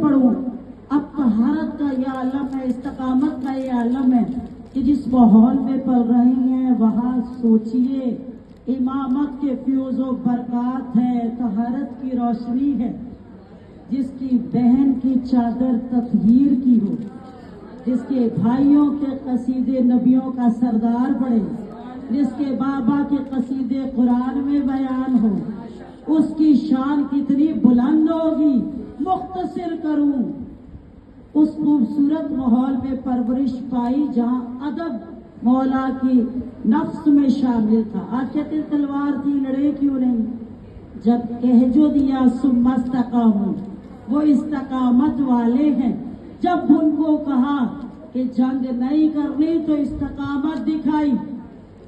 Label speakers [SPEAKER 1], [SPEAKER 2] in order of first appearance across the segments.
[SPEAKER 1] पढ़ूं। अब तहारत का ये आलम है, इस्तकामत का ये आलम है कि जिस माहौल में पल रहे हैं वहाँ सोचिए इमामत के फ्यूज व बरक़ात है, तहारत की रोशनी है, जिसकी बहन की चादर तत्हीर की हो, जिसके भाइयों के कसीदे नबियों का सरदार पढ़े, जिसके बाबा के कसीदे कुरान में बयान हो, उसकी शान कितनी बुलंद होगी। मुख्तसर करूं, उस खूबसूरत माहौल में परवरिश पाई जहां अदब मौला की नफ्स में शामिल था। आज कहते तलवार थी, लड़े क्यों नहीं? जब कह जो दिया सुम्मस्तकामू, वो इस्तकामत वाले हैं। जब उनको कहा कि जंग नहीं करनी तो इस्तकामत दिखाई,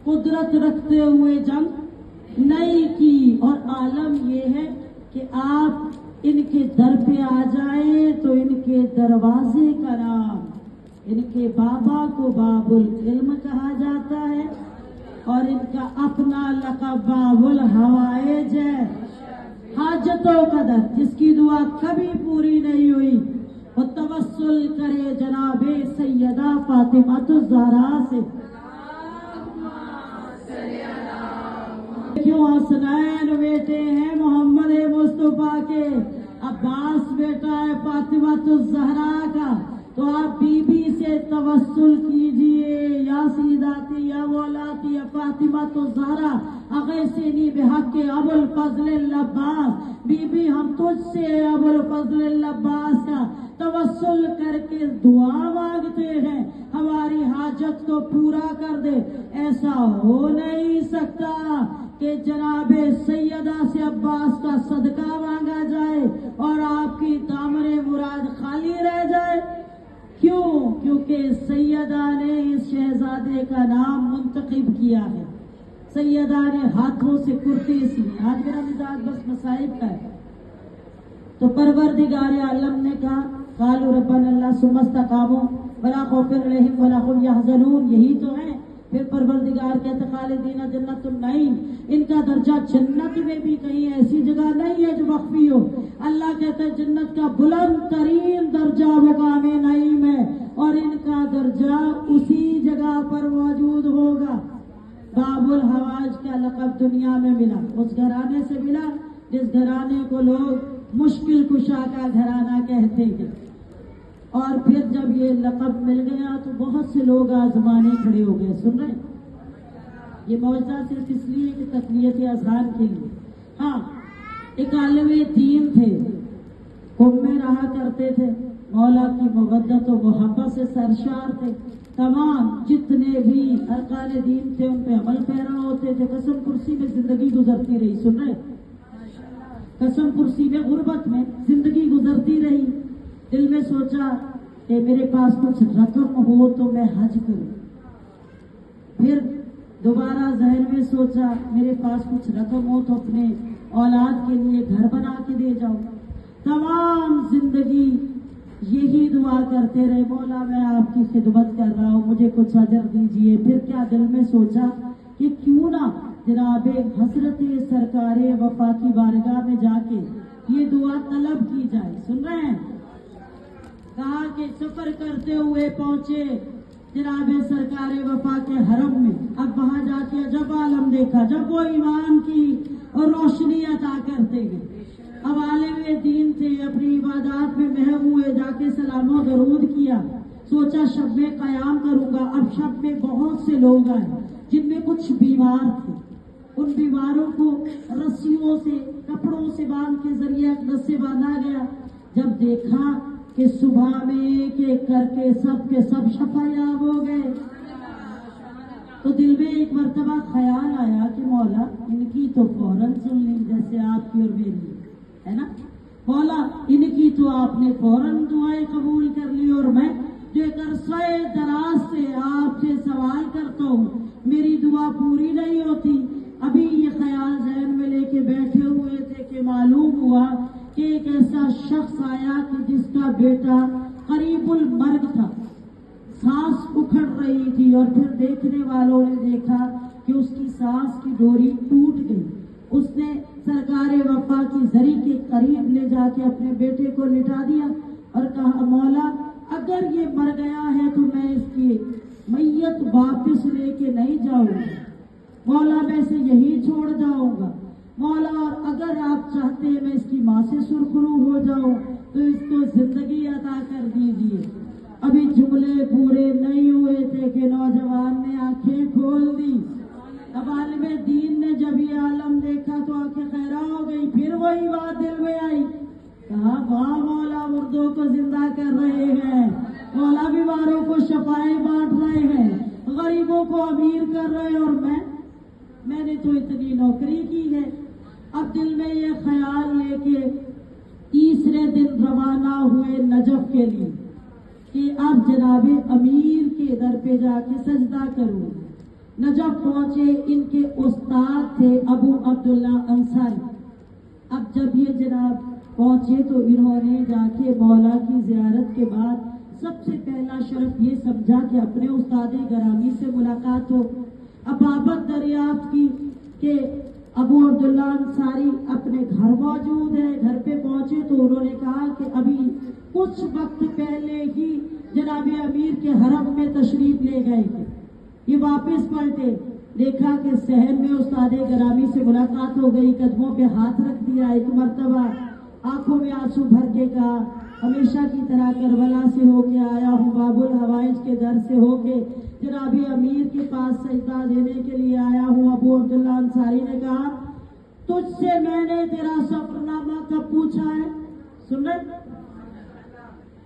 [SPEAKER 1] कुदरत रखते हुए जंग नहीं की। और आलम ये है कि आप इनके दर पे आ जाए तो इनके दरवाजे का नाम, इनके बाबा को बाबुल इल्म कहा जाता है और इनका अपना लक़ब बाबुल हवाएज है। हाजतों का दर, जिसकी दुआ कभी पूरी नहीं हुई, वो तवस्सुल करे जनाबे सैयदा फातिमातुज़ ज़हरा से। क्यों हसनैन बेटे हैं मोहम्मद मुस्तफा के, अब्बास बेटा है फातिमातुज़ ज़हरा का, तो आप बीबी से तवस्सुल कीजिए, या सीदाती या मौलाती या फातिमातुज़ ज़हरा अगैसिनी बिहक़्क़ि अबुल फ़ज़्ल अब्बास। बीबी हम तुझसे अबुल फ़ज़्ल अब्बास का तवस्सुल करके दुआ मांगते हैं, हमारी हाजत को पूरा कर दे। ऐसा हो नहीं सकता कि जनाबे सैयदा से अब्बास का सदका मांगा जाए और आपकी दामने मुराद खाली रह जाए। क्यों? क्योंकि सैयदा ने इस शहजादे का नाम मुंतखब किया है, सैयदा ने हाथों से कुर्ते सिए। आज मेरा मिजाज बस मसाइब का है, तो परवरदिगार आलम ने कहा कालू रब्बना सुमस्तकामो वला खौफुन अलैहिम वला हुम यहज़नून, यही तो है। फिर परवरदिगार कहते खालिदीना जन्नतुन नईम, इनका दर्जा जन्नत में भी कहीं ऐसी जगह नहीं है जो मख्फी हो। अल्लाह कहते हैं जन्नत का बुलंद तरीन दर्जा मकाम नईम है और इनका दर्जा उसी जगह पर मौजूद होगा। बाबुल हवाज का लक़ब दुनिया में मिला, उस घराने से मिला जिस घराने को लोग मुश्किल कुशा का घराना कहते हैं। और फिर जब ये लक़ब मिल गया तो बहुत से लोग आजमाने खड़े हो गए। सुन रहे हैं? ये मौजूदा सिर्फ इसलिए कि तक़वियत अज़हान के लिए। हाँ, एक आलिम दीन थे, कुम में रहा करते थे, मौला की मवद्दत और मोहब्बत से सरशार थे। तमाम जितने भी अरकान दीन थे उन पे अमल पैरा होते थे। कसम कुर्सी में जिंदगी गुजरती रही। सुन रहे? कसम कुर्सी में गुर्बत में जिंदगी गुजरती रही। दिल में सोचा कि मेरे पास कुछ रकम हो तो मैं हज करूं। फिर दोबारा जहन में सोचा मेरे पास कुछ रकम हो तो अपने औलाद के लिए घर बना के दे जाऊं। तमाम जिंदगी यही दुआ करते रहे, मौला मैं आपकी खिदमत कर रहा हूँ, मुझे कुछ अजर दीजिए। फिर क्या दिल में सोचा कि क्यों ना जनाबे हजरत सरकारे वफा की बारगाह में जाके ये दुआ तलब की जाए। सुन रहे हैं? कहा कि सफर करते हुए पहुंचे जनाबे सरकारे वफा के हरम में। अब वहां जाके अजब आलम देखा, जब वो ईमान की और रोशनी अता करते गए। अब आलिम दीन थे, अपनी इबादत में महव हुए, जाके सलामो दरूद किया, सोचा शब में कयाम करूंगा। अब शब में बहुत से लोग आए जिनमें कुछ बीमार थे, उन बीमारों को रस्सियों से कपड़ों से बांध के जरिए रस्से बांधा गया। जब देखा कि सुबह में एक एक करके सब के सब शफायाब हो गए, तो दिल में एक मर्तबा ख्याल आया कि मौला इनकी तो फौरन सुन ली, जैसे आपकी और मेरी है ना। मौला इनकी तो आपने फौरन दुआएं कबूल कर ली, और मैं जो एक अरसे दराज से आपसे सवाल करता हूँ मेरी दुआ पूरी नहीं होती। अभी ये ख्याल जहन में लेके बैठे हुए थे कि मालूम हुआ कि एक ऐसा शख्स आया कि जिसका बेटा करीबुल मर्ग था, सांस उखड़ रही थी, और फिर देखने वालों ने देखा कि उसकी सांस की डोरी टूट गई। उसने सरकारे वफा की जरी के करीब ले जाके अपने बेटे को लिटा दिया اور کہا مولا اگر یہ مر گیا ہے تو میں اس کی میت واپس لے کے نہیں جاؤں گا، مولا میں اسے یہی چھوڑ جاؤں گا مولا، اور اگر آپ چاہتے ہیں میں اس کی ماں سے سرخرو ہو جاؤں تو اس کو زندگی عطا کر دیجیے۔ ابھی جملے پورے نہیں ہوئے تھے کہ نوجوان نے آنکھیں کھول دی۔ اب عالم دین نے جب یہ عالم دیکھا تو آنکھیں خیرہ ہو گئی، پھر وہی بات دل میں آئی، کہا واہ مولا مردوں کو زندہ کر رہے ہیں، مولا بیماروں کو شفائیں بانٹ رہے ہیں، غریبوں کو امیر کر رہے ہیں، اور میں نے تو اتنی نوکری کی ہے۔ اب دل میں یہ خیال لے کے تیسرے دن روانہ ہوئے نجف کے لیے کہ اب جناب امیر کے در پہ جا کے سجدہ کروں۔ نجف پہنچے، ان کے استاد تھے ابو عبداللہ انصاری۔ اب جب یہ جناب پہنچے تو انہوں نے جا کے مولا کی زیارت کے بعد سب سے پہلا شرف یہ سمجھا کہ اپنے استاد گرامی سے ملاقات ہو۔ اب بابت دریافت کی کہ ابو عبداللہ انصاری اپنے گھر موجود ہے۔ گھر پہ پہنچے تو انہوں نے کہا کہ ابھی کچھ وقت پہلے ہی جناب امیر کے حرم میں تشریف لے گئے تھے، یہ واپس پلٹے، دیکھا کہ صحن میں استاد گرامی سے ملاقات ہو گئی، قدموں پہ ہاتھ رکھ دیا، ایک مرتبہ آنکھوں میں آنسو بھر کے کہا ہمیشہ کی طرح کربلا سے ہو کے آیا ہوں، باب الحوائج کے در سے ہو کے جناب امیر کے پاس سجدہ دینے کے لیے آیا ہوں۔ ابو عبداللہ انصاری نے کہا تجھ سے میں نے تیرا سفر نامہ کب پوچھا ہے؟ سن رہے؟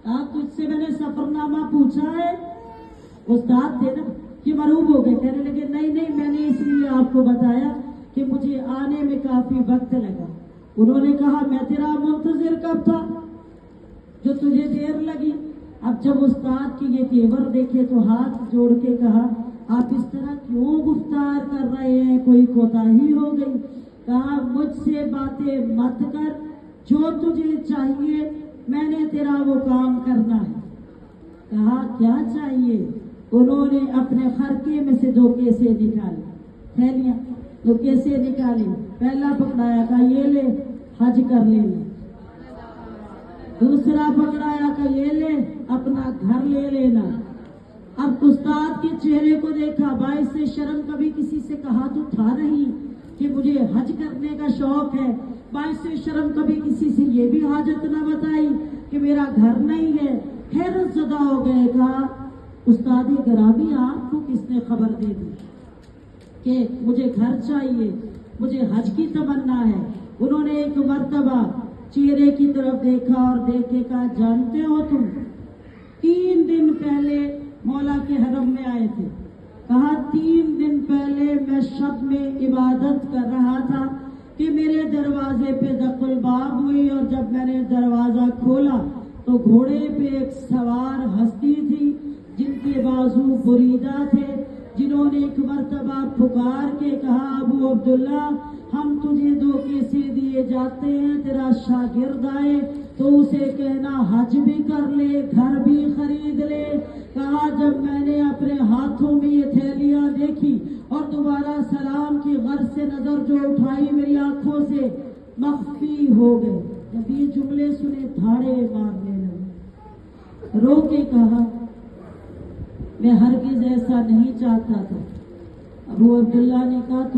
[SPEAKER 1] کہا تجھ سے میں نے سفر نامہ پوچھا ہے؟ استاد تھے نا، یہ مرعوب ہو گئے، کہنے لگے نہیں میں نے اس لیے آپ کو بتایا کہ مجھے آنے میں کافی وقت لگا۔ انہوں نے کہا میں تیرا منتظر کب تھا جو تجھے دیر لگی؟ اب جب استاد کی یہ تیور دیکھے تو ہاتھ جوڑ کے کہا آپ اس طرح کیوں گفتار کر رہے ہیں، کوئی کوتاہی ہو گئی؟ کہا مجھ سے باتیں مت کر، جو تجھے چاہیے میں نے تیرا وہ کام کرنا ہے۔ کہا کیا چاہیے؟ انہوں نے اپنے خرقے میں سے 2 کیسے نکالے، تھیلیاں 2 کیسے نکالے، پہلا پکڑایا کہا یہ لے حج کر لینا، دوسرا پکڑایا کہ یہ لے اپنا گھر لے لینا۔ اب استاد کے چہرے کو دیکھا، باعث سے شرم کبھی کسی سے کہا تو تھا نہیں کہ مجھے حج کرنے کا شوق ہے، باعث سے شرم کبھی کسی سے یہ بھی حاجت نہ بتائی کہ میرا گھر نہیں ہے، حیرت زدہ ہو گئے۔ کہا استاد گرامی آپ کو کس نے خبر دے دی کہ مجھے گھر چاہیے، مجھے حج کی تمنا ہے؟ انہوں نے ایک مرتبہ چہرے کی طرف دیکھا اور دیکھ کے کہا جانتے ہو تم 3 دن پہلے مولا کے حرم میں آئے تھے؟ کہا 3 دن پہلے میں شب میں عبادت کر رہا تھا کہ میرے دروازے پہ دق الباب ہوئی، اور جب میں نے دروازہ کھولا تو گھوڑے پہ ایک سوار ہستی تھی جن کے بازو بریدہ تھے، جنہوں نے ایک مرتبہ پکار کے کہا ابو عبداللہ ہم تجھے 2 کیسے دیے جاتے ہیں، تیرا شاگرد آئے تو اسے کہنا حج بھی کر لے، گھر بھی خرید لے۔ کہا جب میں نے اپنے ہاتھوں میں یہ تھیلیاں دیکھی اور دوبارہ سلام کی غرض سے نظر جو اٹھائی میری آنکھوں سے مخفی ہو گئے۔ جب یہ جملے سنے دھاڑے مارنے لگے، رو کے کہا میں ہرگز ایسا نہیں چاہتا تھا۔ ابو عبداللہ نے کہا